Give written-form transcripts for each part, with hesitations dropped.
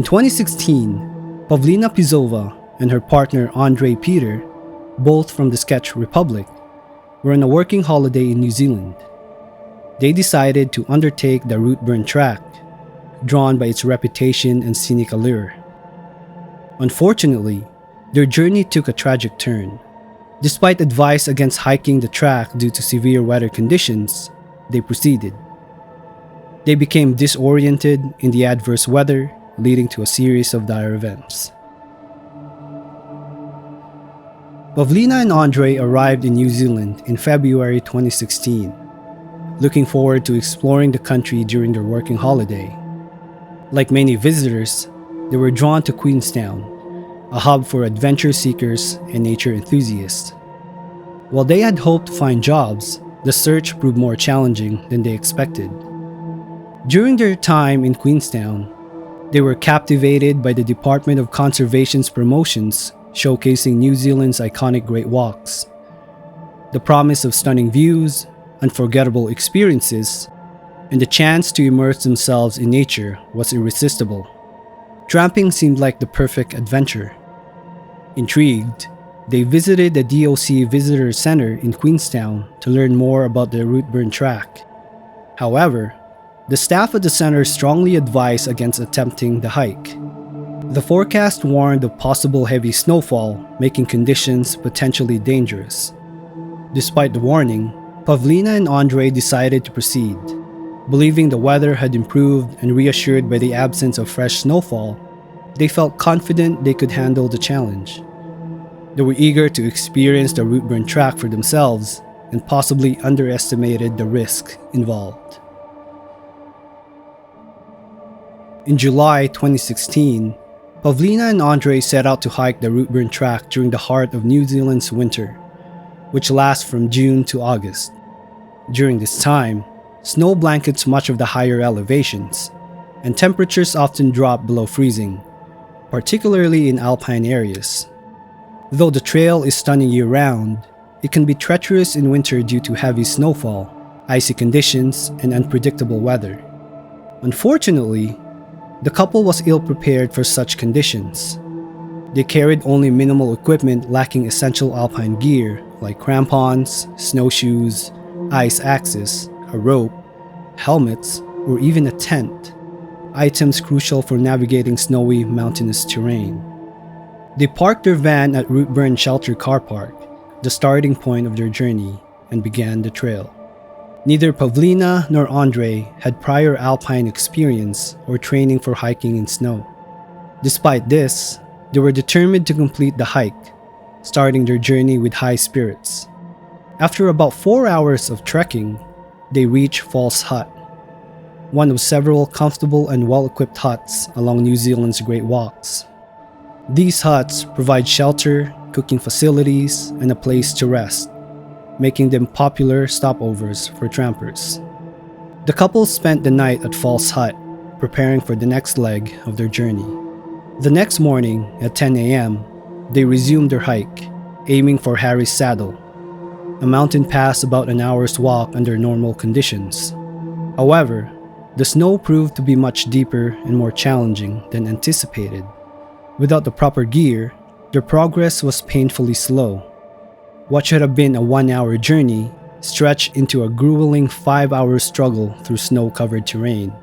In 2016, Pavlina Pizova and her partner Ondrej Petr, both from the Czech Republic, were on a working holiday in New Zealand. They decided to undertake the Routeburn track, drawn by its reputation and scenic allure. Unfortunately, their journey took a tragic turn. Despite advice against hiking the track due to severe weather conditions, they proceeded. They became disoriented in the adverse weather, leading to a series of dire events. Pavlina and Ondrej arrived in New Zealand in February 2016, looking forward to exploring the country during their working holiday. Like many visitors, they were drawn to Queenstown, a hub for adventure seekers and nature enthusiasts. While they had hoped to find jobs, the search proved more challenging than they expected. During their time in Queenstown, they were captivated by the Department of Conservation's promotions showcasing New Zealand's iconic Great Walks. The promise of stunning views, unforgettable experiences, and the chance to immerse themselves in nature was irresistible. Tramping seemed like the perfect adventure. Intrigued, they visited the DOC Visitor Center in Queenstown to learn more about the Routeburn track. However, the staff at the center strongly advised against attempting the hike. The forecast warned of possible heavy snowfall, making conditions potentially dangerous. Despite the warning, Pavlina and Ondrej decided to proceed. Believing the weather had improved and reassured by the absence of fresh snowfall, they felt confident they could handle the challenge. They were eager to experience the Routeburn track for themselves and possibly underestimated the risk involved. In July 2016, Pavlina and Ondrej set out to hike the Routeburn track during the heart of New Zealand's winter, which lasts from June to August. During this time, snow blankets much of the higher elevations, and temperatures often drop below freezing, particularly in alpine areas. Though the trail is stunning year-round, it can be treacherous in winter due to heavy snowfall, icy conditions, and unpredictable weather. Unfortunately, the couple was ill-prepared for such conditions. They carried only minimal equipment lacking essential alpine gear like crampons, snowshoes, ice axes, a rope, helmets, or even a tent, items crucial for navigating snowy mountainous terrain. They parked their van at Routeburn Shelter Car Park, the starting point of their journey, and began the trail. Neither Pavlina nor Ondrej had prior alpine experience or training for hiking in snow. Despite this, they were determined to complete the hike, starting their journey with high spirits. After about 4 hours of trekking, they reached False Hut, one of several comfortable and well-equipped huts along New Zealand's Great Walks. These huts provide shelter, cooking facilities, and a place to rest, making them popular stopovers for trampers. The couple spent the night at False Hut, preparing for the next leg of their journey. The next morning at 10 a.m., they resumed their hike, aiming for Harry's Saddle, a mountain pass about an hour's walk under normal conditions. However, the snow proved to be much deeper and more challenging than anticipated. Without the proper gear, their progress was painfully slow. What should have been a 1-hour journey stretched into a grueling 5-hour struggle through snow-covered terrain.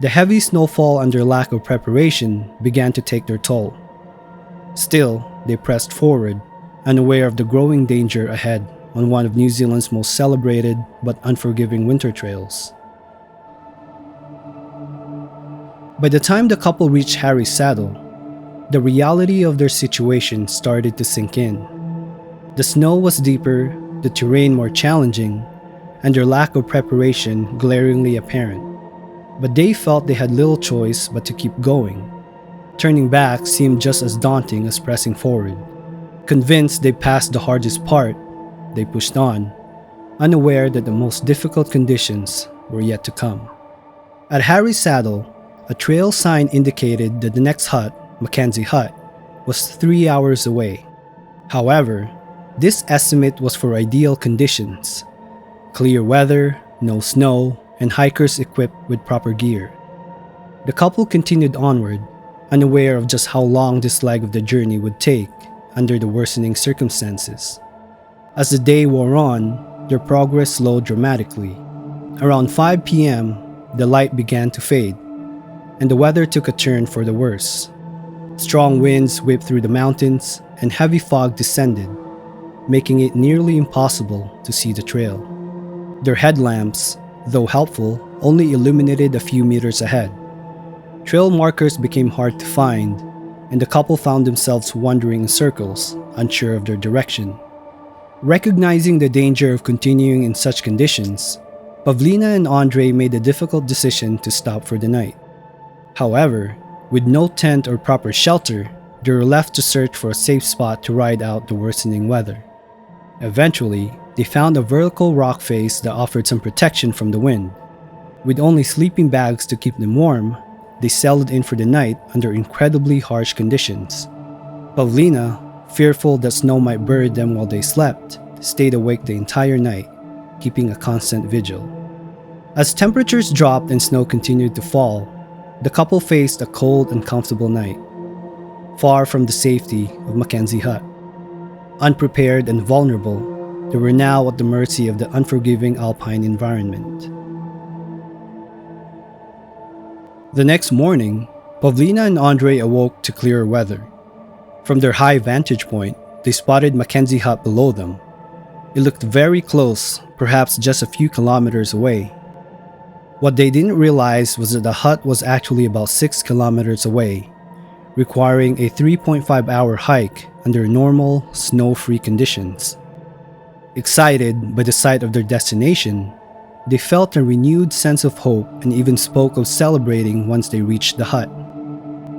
The heavy snowfall and their lack of preparation began to take their toll. Still, they pressed forward, unaware of the growing danger ahead on one of New Zealand's most celebrated but unforgiving winter trails. By the time the couple reached Harry's Saddle, the reality of their situation started to sink in. The snow was deeper, the terrain more challenging, and their lack of preparation glaringly apparent. But they felt they had little choice but to keep going. Turning back seemed just as daunting as pressing forward. Convinced they passed the hardest part, they pushed on, unaware that the most difficult conditions were yet to come. At Harry's Saddle, a trail sign indicated that the next hut, Mackenzie Hut, was 3 hours away. However, this estimate was for ideal conditions: clear weather, no snow, and hikers equipped with proper gear. The couple continued onward, unaware of just how long this leg of the journey would take under the worsening circumstances. As the day wore on, their progress slowed dramatically. Around 5 p.m., the light began to fade, and the weather took a turn for the worse. Strong winds whipped through the mountains, and heavy fog descended, making it nearly impossible to see the trail. Their headlamps, though helpful, only illuminated a few meters ahead. Trail markers became hard to find, and the couple found themselves wandering in circles, unsure of their direction. Recognizing the danger of continuing in such conditions, Pavlina and Ondrej made the difficult decision to stop for the night. However, with no tent or proper shelter, they were left to search for a safe spot to ride out the worsening weather. Eventually, they found a vertical rock face that offered some protection from the wind. With only sleeping bags to keep them warm, they settled in for the night under incredibly harsh conditions. Pavlina, fearful that snow might bury them while they slept, stayed awake the entire night, keeping a constant vigil. As temperatures dropped and snow continued to fall, the couple faced a cold, uncomfortable night, far from the safety of Mackenzie Hut. Unprepared and vulnerable, they were now at the mercy of the unforgiving alpine environment. The next morning, Pavlina and Ondrej awoke to clearer weather. From their high vantage point, they spotted Mackenzie Hut below them. It looked very close, perhaps just a few kilometers away. What they didn't realize was that the hut was actually about 6 kilometers away, requiring a 3.5-hour hike under normal, snow-free conditions. Excited by the sight of their destination, they felt a renewed sense of hope and even spoke of celebrating once they reached the hut.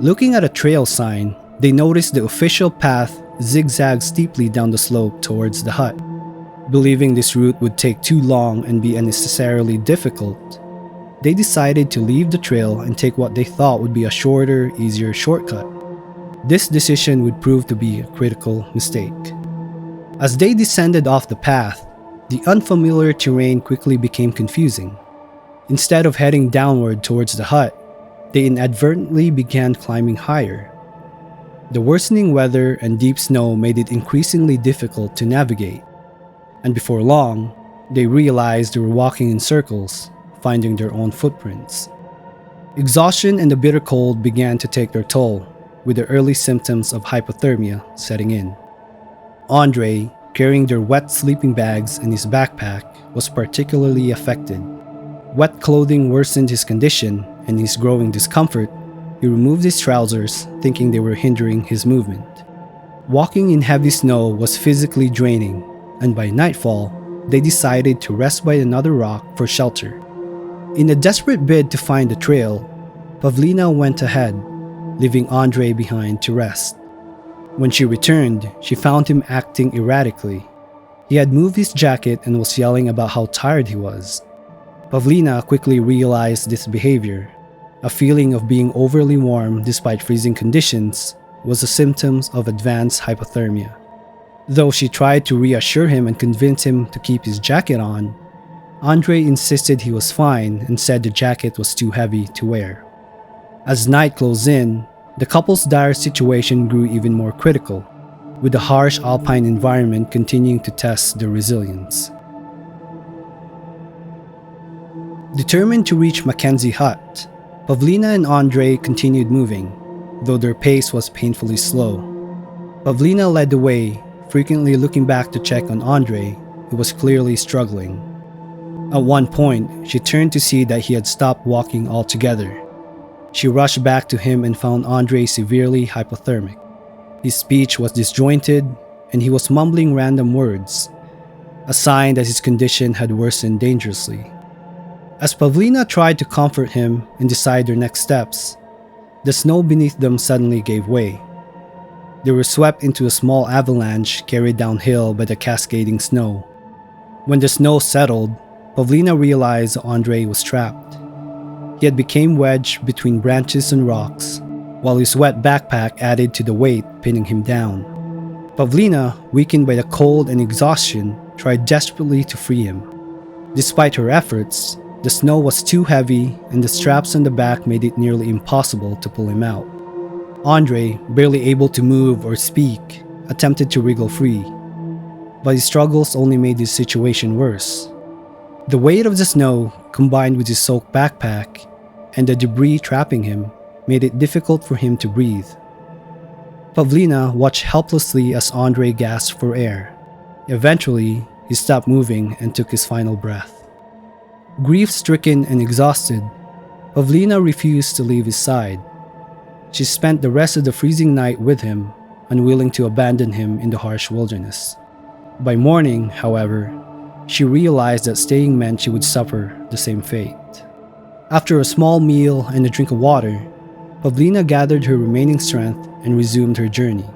Looking at a trail sign, they noticed the official path zigzagged steeply down the slope towards the hut. Believing this route would take too long and be unnecessarily difficult, they decided to leave the trail and take what they thought would be a shorter, easier shortcut. This decision would prove to be a critical mistake. As they descended off the path, the unfamiliar terrain quickly became confusing. Instead of heading downward towards the hut, they inadvertently began climbing higher. The worsening weather and deep snow made it increasingly difficult to navigate, and before long, they realized they were walking in circles, finding their own footprints. Exhaustion and the bitter cold began to take their toll, with the early symptoms of hypothermia setting in. Ondrej, carrying their wet sleeping bags in his backpack, was particularly affected. Wet clothing worsened his condition, and in his growing discomfort, he removed his trousers, thinking they were hindering his movement. Walking in heavy snow was physically draining, and by nightfall, they decided to rest by another rock for shelter. In a desperate bid to find the trail, Pavlina went ahead, leaving Ondrej behind to rest. When she returned, she found him acting erratically. He had moved his jacket and was yelling about how tired he was. Pavlina quickly realized this behavior. A feeling of being overly warm despite freezing conditions was a symptom of advanced hypothermia. Though she tried to reassure him and convince him to keep his jacket on, Ondrej insisted he was fine and said the jacket was too heavy to wear. As night closed in, the couple's dire situation grew even more critical, with the harsh alpine environment continuing to test their resilience. Determined to reach Mackenzie Hut, Pavlina and Ondrej continued moving, though their pace was painfully slow. Pavlina led the way, frequently looking back to check on Ondrej, who was clearly struggling. At one point, she turned to see that he had stopped walking altogether. She rushed back to him and found Ondrej severely hypothermic. His speech was disjointed, and he was mumbling random words, a sign that his condition had worsened dangerously. As Pavlina tried to comfort him and decide their next steps, the snow beneath them suddenly gave way. They were swept into a small avalanche carried downhill by the cascading snow. When the snow settled, Pavlina realized Ondrej was trapped. He had become wedged between branches and rocks, while his wet backpack added to the weight, pinning him down. Pavlina, weakened by the cold and exhaustion, tried desperately to free him. Despite her efforts, the snow was too heavy and the straps on the back made it nearly impossible to pull him out. Ondrej, barely able to move or speak, attempted to wriggle free, but his struggles only made his situation worse. The weight of the snow, combined with his soaked backpack and the debris trapping him, made it difficult for him to breathe. Pavlina watched helplessly as Ondrej gasped for air. Eventually, he stopped moving and took his final breath. Grief-stricken and exhausted, Pavlina refused to leave his side. She spent the rest of the freezing night with him, unwilling to abandon him in the harsh wilderness. By morning, however, she realized that staying meant she would suffer the same fate. After a small meal and a drink of water, Pavlina gathered her remaining strength and resumed her journey.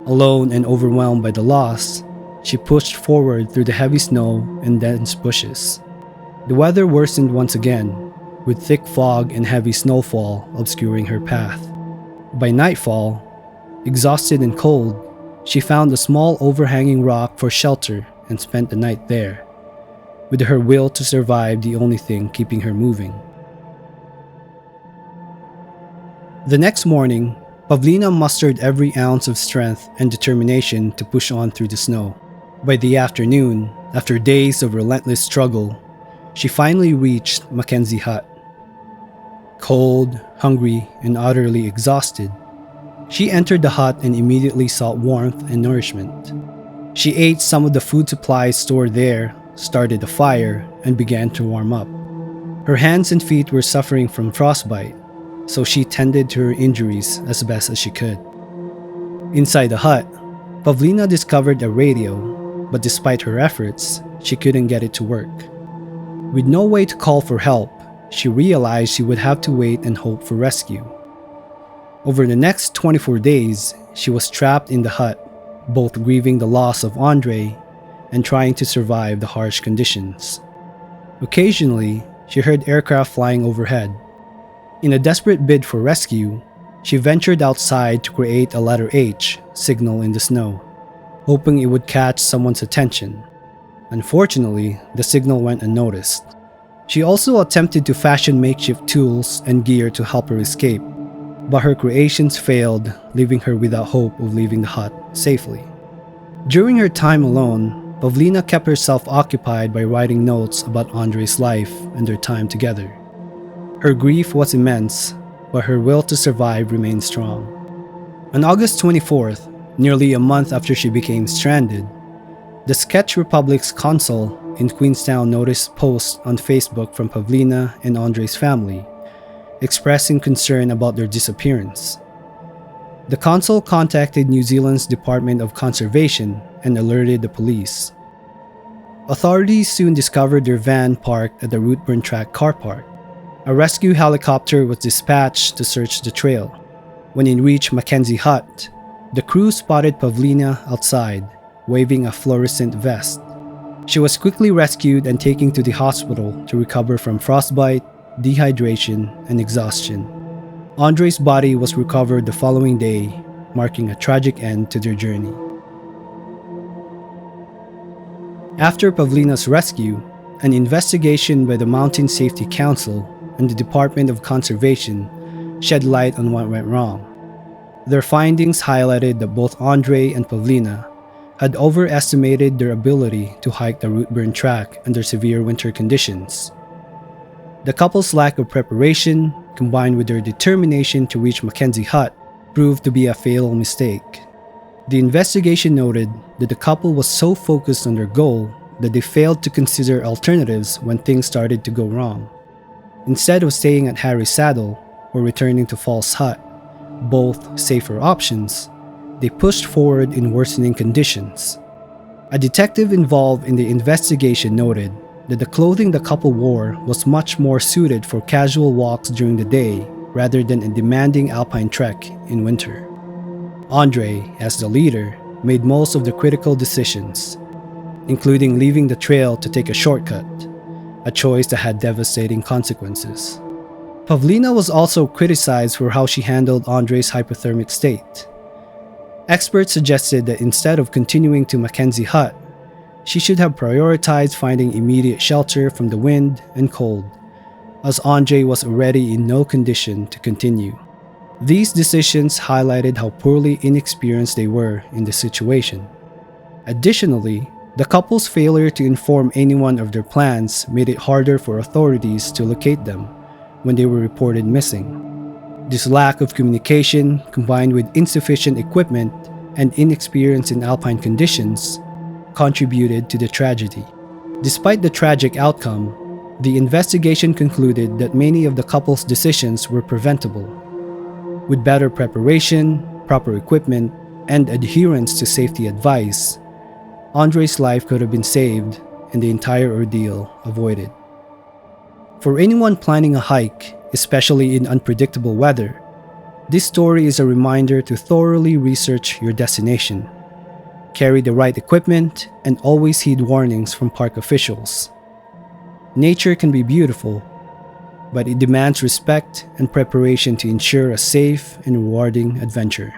Alone and overwhelmed by the loss, she pushed forward through the heavy snow and dense bushes. The weather worsened once again, with thick fog and heavy snowfall obscuring her path. By nightfall, exhausted and cold, she found a small overhanging rock for shelter and spent the night there, with her will to survive the only thing keeping her moving. The next morning, Pavlina mustered every ounce of strength and determination to push on through the snow. By the afternoon, after days of relentless struggle, she finally reached Mackenzie Hut. Cold, hungry, and utterly exhausted, she entered the hut and immediately sought warmth and nourishment. She ate some of the food supplies stored there, started a fire, and began to warm up. Her hands and feet were suffering from frostbite, so she tended to her injuries as best as she could. Inside the hut, Pavlina discovered a radio, but despite her efforts, she couldn't get it to work. With no way to call for help, she realized she would have to wait and hope for rescue. Over the next 24 days, she was trapped in the hut, both grieving the loss of Ondrej and trying to survive the harsh conditions. Occasionally, she heard aircraft flying overhead. In a desperate bid for rescue, she ventured outside to create a letter H signal in the snow, hoping it would catch someone's attention. Unfortunately, the signal went unnoticed. She also attempted to fashion makeshift tools and gear to help her escape, but her creations failed, leaving her without hope of leaving the hut safely. During her time alone, Pavlina kept herself occupied by writing notes about Ondrej's life and their time together. Her grief was immense, but her will to survive remained strong. On August 24th, nearly a month after she became stranded, the Czech Republic's consul in Queenstown noticed posts on Facebook from Pavlina and Ondrej's family, expressing concern about their disappearance. The consul contacted New Zealand's Department of Conservation and alerted the police. Authorities soon discovered their van parked at the Routeburn track car park. A rescue helicopter was dispatched to search the trail. When it reached Mackenzie Hut, the crew spotted Pavlina outside, waving a fluorescent vest. She was quickly rescued and taken to the hospital to recover from frostbite, dehydration, and exhaustion. Ondrej's body was recovered the following day, marking a tragic end to their journey. After Pavlina's rescue, an investigation by the Mountain Safety Council and the Department of Conservation shed light on what went wrong. Their findings highlighted that both Ondrej and Pavlina had overestimated their ability to hike the Routeburn track under severe winter conditions. The couple's lack of preparation, combined with their determination to reach Mackenzie Hut, proved to be a fatal mistake. The investigation noted that the couple was so focused on their goal that they failed to consider alternatives when things started to go wrong. Instead of staying at Harry's Saddle or returning to Falls Hut, both safer options, they pushed forward in worsening conditions. A detective involved in the investigation noted that the clothing the couple wore was much more suited for casual walks during the day rather than a demanding alpine trek in winter. Ondrej, as the leader, made most of the critical decisions, including leaving the trail to take a shortcut, a choice that had devastating consequences. Pavlina was also criticized for how she handled Ondrej's hypothermic state. Experts suggested that instead of continuing to Mackenzie Hut, she should have prioritized finding immediate shelter from the wind and cold, as Ondrej was already in no condition to continue. These decisions highlighted how poorly inexperienced they were in the situation. Additionally, the couple's failure to inform anyone of their plans made it harder for authorities to locate them when they were reported missing. This lack of communication, combined with insufficient equipment and inexperience in alpine conditions, contributed to the tragedy. Despite the tragic outcome, the investigation concluded that many of the couple's decisions were preventable. With better preparation, proper equipment, and adherence to safety advice, Ondrej's life could have been saved and the entire ordeal avoided. For anyone planning a hike, especially in unpredictable weather, this story is a reminder to thoroughly research your destination, carry the right equipment, and always heed warnings from park officials. Nature can be beautiful, but it demands respect and preparation to ensure a safe and rewarding adventure.